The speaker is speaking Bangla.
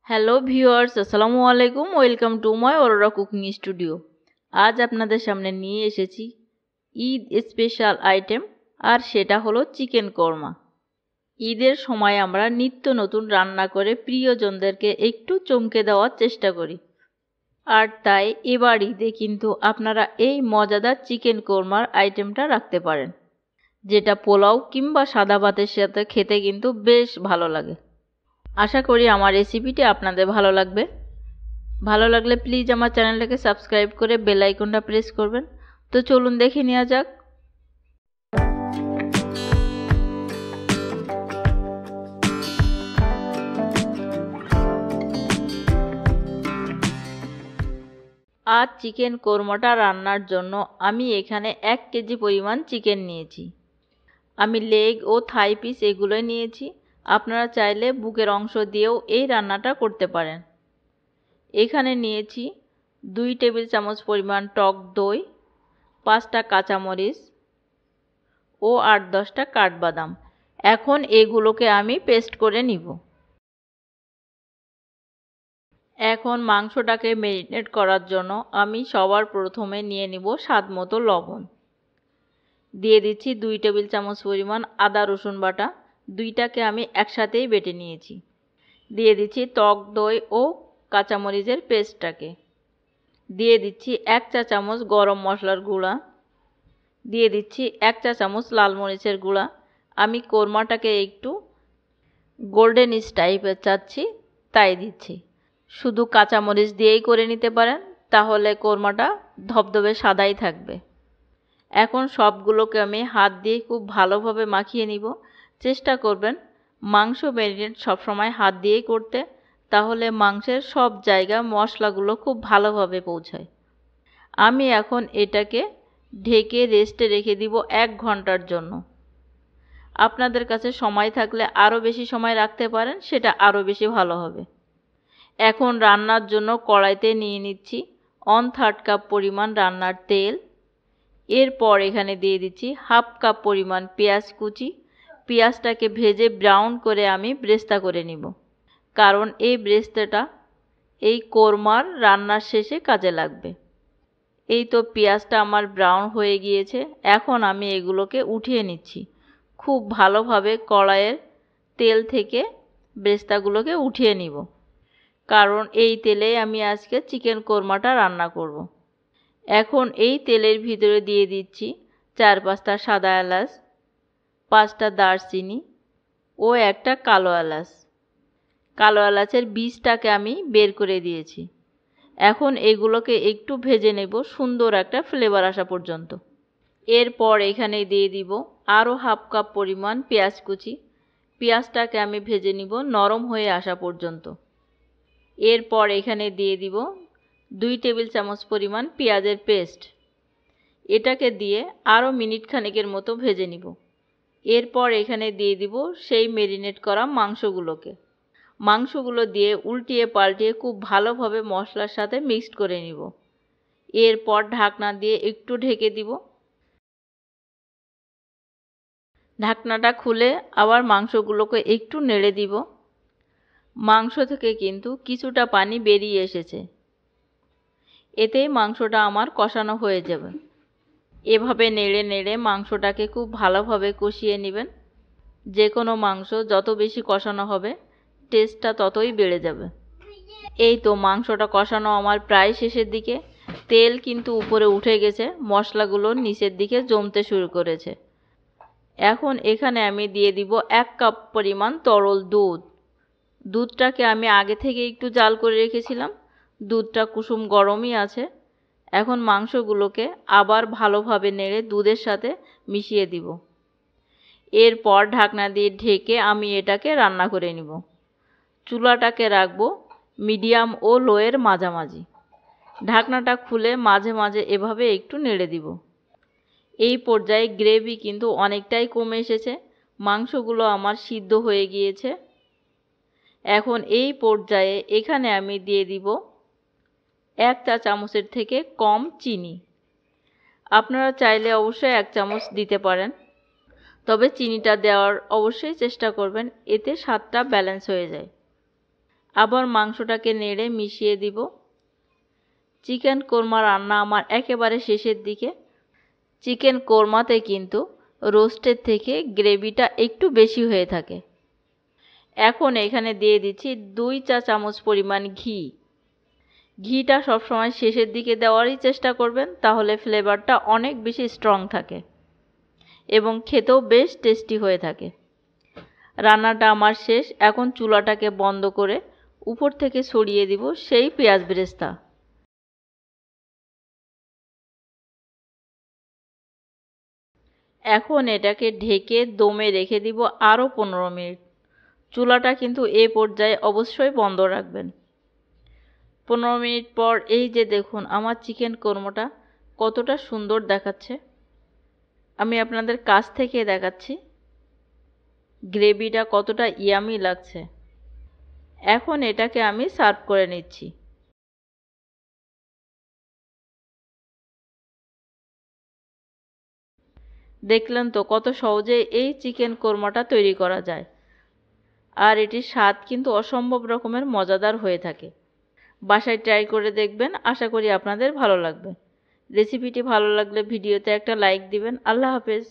হ্যালো ভিউয়ার্স, আসসালামু আলাইকুম। Welcome to my Aurora cooking studio. আজ আপনাদের সামনে নিয়ে এসেছি ঈদ স্পেশাল আইটেম, আর সেটা হলো চিকেন কোরমা। ঈদের সময় আমরা নিত্য নতুন রান্না করে প্রিয়জনদেরকে একটু চমকে দেওয়ার চেষ্টা করি, আর তাই এবার ঈদে কিন্তু আপনারা এই মজাদার চিকেন কোরমার আইটেমটা রাখতে পারেন, যেটা পোলাও কিংবা সাদা ভাতের সাথে খেতে কিন্তু বেশ ভালো লাগে। আশা করি আমার রেসিপিটি আপনাদের ভালো লাগবে। ভালো লাগলে প্লিজ আমার চ্যানেলটাকে সাবস্ক্রাইব করে বেল আইকনটা প্রেস করবেন। তো চলুন দেখে নেওয়া যাক। আজ চিকেন কোরমাটা রান্নার জন্য আমি এখানে 1 কেজি পরিমাণ চিকেন নিয়েছি। আমি লেগ ও থাই পিস এগুলোই নিয়েছি। আপনারা চাইলে বুকের অংশ দিয়েও এই রান্নাটা করতে পারেন। এখানে নিয়েছি 2 টেবিল চামচ পরিমাণ টক দই, 5টা কাঁচামরিচ ও 8-10টা কাঠবাদাম। এখন এগুলোকে আমি পেস্ট করে নিব। এখন মাংসটাকে ম্যারিনেট করার জন্য আমি সবার প্রথমে নিয়ে নিব স্বাদমতো লবণ। দিয়ে দিচ্ছি 2 টেবিল চামচ পরিমাণ আদা রসুন বাটা, দুইটাকে আমি একসাথেই বেটে নিয়েছি। দিয়ে দিচ্ছি টক দই ও কাঁচামরিচের পেস্টটাকে। দিয়ে দিচ্ছি 1 চা চামচ গরম মশলার গুঁড়া। দিয়ে দিচ্ছি 1 চা চামচ লাল মরিচের গুঁড়া। আমি কোরমাটাকে একটু গোল্ডেনিশ টাইপের চাচ্ছি, তাই দিচ্ছি। শুধু কাঁচামরিচ দিয়েই করে নিতে পারেন, তাহলে কোরমাটা ধবধবে সাদাই থাকবে। এখন সবগুলোকে আমি হাত দিয়ে খুব ভালোভাবে মাখিয়ে নিব। চেষ্টা করবেন মাংস ম্যারিনেট সবসময় হাত দিয়েই করতে, তাহলে মাংসের সব জায়গা মশলাগুলো খুব ভালোভাবে পৌঁছায়। আমি এখন এটাকে ঢেকে রেস্টে রেখে দিব 1 ঘন্টার জন্য। আপনাদের কাছে সময় থাকলে আরও বেশি সময় রাখতে পারেন, সেটা আরও বেশি ভালো হবে। এখন রান্নার জন্য কড়াইতে নিয়ে নিচ্ছি 1/3 কাপ পরিমাণ রান্নার তেল। এরপর এখানে দিয়ে দিচ্ছি 1/2 কাপ পরিমাণ পেঁয়াজ কুচি। পেঁয়াজটাকে ভেজে ব্রাউন করে আমি ব্রেস্তা করে নিব, কারণ এই ব্রেস্তাটা এই কোরমার রান্নার শেষে কাজে লাগবে। এই তো পেঁয়াজটা আমার ব্রাউন হয়ে গিয়েছে। এখন আমি এগুলোকে উঠিয়ে নিচ্ছি। খুব ভালোভাবে কড়াইয়ের তেল থেকে ব্রেস্তাগুলোকে উঠিয়ে নিব, কারণ এই তেলেই আমি আজকে চিকেন কোরমাটা রান্না করব। এখন এই তেলের ভিতরে দিয়ে দিচ্ছি 4-5টা সাদা এলাচ, 5টা দারচিনি ও একটা কালো এলাচ। কালো এলাচের বীজটাকে আমি বের করে দিয়েছি। এখন এগুলোকে একটু ভেজে নেব সুন্দর একটা ফ্লেভার আসা পর্যন্ত। এরপর এখানে দিয়ে দিব আরও 1/2 কাপ পরিমাণ পেঁয়াজ কুচি। পেঁয়াজটাকে আমি ভেজে নিব নরম হয়ে আসা পর্যন্ত। এরপর এখানে দিয়ে দিব 2 টেবিল চামচ পরিমাণ পেঁয়াজের পেস্ট। এটাকে দিয়ে আরও মিনিট খানেকের মতো ভেজে নিব। এরপর এখানে দিয়ে দিব সেই ম্যারিনেট করা মাংসগুলো দিয়ে উল্টিয়ে পাল্টিয়ে খুব ভালোভাবে মশলার সাথে মিক্সড করে নিব। এরপর ঢাকনা দিয়ে একটু ঢেকে দিব। ঢাকনাটা খুলে আবার মাংসগুলোকে একটু নেড়ে দিব। মাংস থেকে কিন্তু কিছুটা পানি বেরিয়ে এসেছে, এতেই মাংসটা আমার কষানো হয়ে যাবে। এভাবে নেড়ে নেড়ে মাংসটাকে খুব ভালোভাবে কষিয়ে নেবেন। যে কোনো মাংস যত বেশি কষানো হবে টেস্টটা ততই বেড়ে যাবে। এই তো মাংসটা কষানো আমার প্রায় শেষের দিকে। তেল কিন্তু উপরে উঠে গেছে, মশলাগুলো নিচের দিকে জমতে শুরু করেছে। এখন এখানে আমি দিয়ে দিব 1 কাপ পরিমাণ তরল দুধ। দুধটাকে আমি আগে থেকে একটু জাল করে রেখেছিলাম। দুধটা কুসুম গরমই আছে। এখন মাংসগুলোকে আবার ভালোভাবে নেড়ে দুধের সাথে মিশিয়ে দিব। এরপর ঢাকনা দিয়ে ঢেকে আমি এটাকে রান্না করে নিব। চুলাটাকে রাখবো মিডিয়াম ও লোয়ের মাঝামাঝি। ঢাকনাটা খুলে মাঝে মাঝে এভাবে একটু নেড়ে দিব। এই পর্যায়ে গ্রেভি কিন্তু অনেকটাই কমে এসেছে, মাংসগুলো আমার সিদ্ধ হয়ে গিয়েছে। এখন এই পর্যায়ে এখানে আমি দিয়ে দিব 1 চা চামচের থেকে কম চিনি। আপনারা চাইলে অবশ্যই 1 চামচ দিতে পারেন, তবে চিনিটা দেওয়ার অবশ্যই চেষ্টা করবেন, এতে স্বাদটা ব্যালেন্স হয়ে যায়। আবার মাংসটাকে নেড়ে মিশিয়ে দিব। চিকেন কোরমা রান্না আমার একেবারে শেষের দিকে। চিকেন কোরমাতে কিন্তু রোস্টের থেকে গ্রেভিটা একটু বেশি হয়ে থাকে। এখন এখানে দিয়ে দিচ্ছি 2 চা চামচ পরিমাণ ঘি। ঘিটা সবসময় শেষের দিকে দেওয়ারই চেষ্টা করবেন, তাহলে ফ্লেভারটা অনেক বেশি স্ট্রং থাকে এবং খেতেও বেশ টেস্টি হয়ে থাকে। রান্নাটা আমার শেষ। এখন চুলাটাকে বন্ধ করে উপর থেকে ছড়িয়ে দিব সেই পেঁয়াজ বেরেস্তা। এখন এটাকে ঢেকে দমে রেখে দিব আরও 15 মিনিট। চুলাটা কিন্তু এ পর্যায়ে অবশ্যই বন্ধ রাখবেন। 15 মিনিট পর এই যে দেখুন আমার চিকেন কোরমাটা কতটা সুন্দর দেখাচ্ছে। আমি আপনাদের কাছ থেকে দেখাচ্ছি গ্রেভিটা কতটা ইয়ামি লাগছে। এখন এটাকে আমি সার্ভ করে নিচ্ছি। দেখলেন তো কত সহজে এই চিকেন কোরমাটা তৈরি করা যায়, আর এটির স্বাদ কিন্তু অসম্ভব রকমের মজাদার হয়ে থাকে। বাসায় ট্রাই করে দেখবেন, আশা করি আপনাদের ভালো লাগবে। রেসিপিটি ভালো লাগলে ভিডিওতে একটা লাইক দিবেন। আল্লাহ হাফেজ।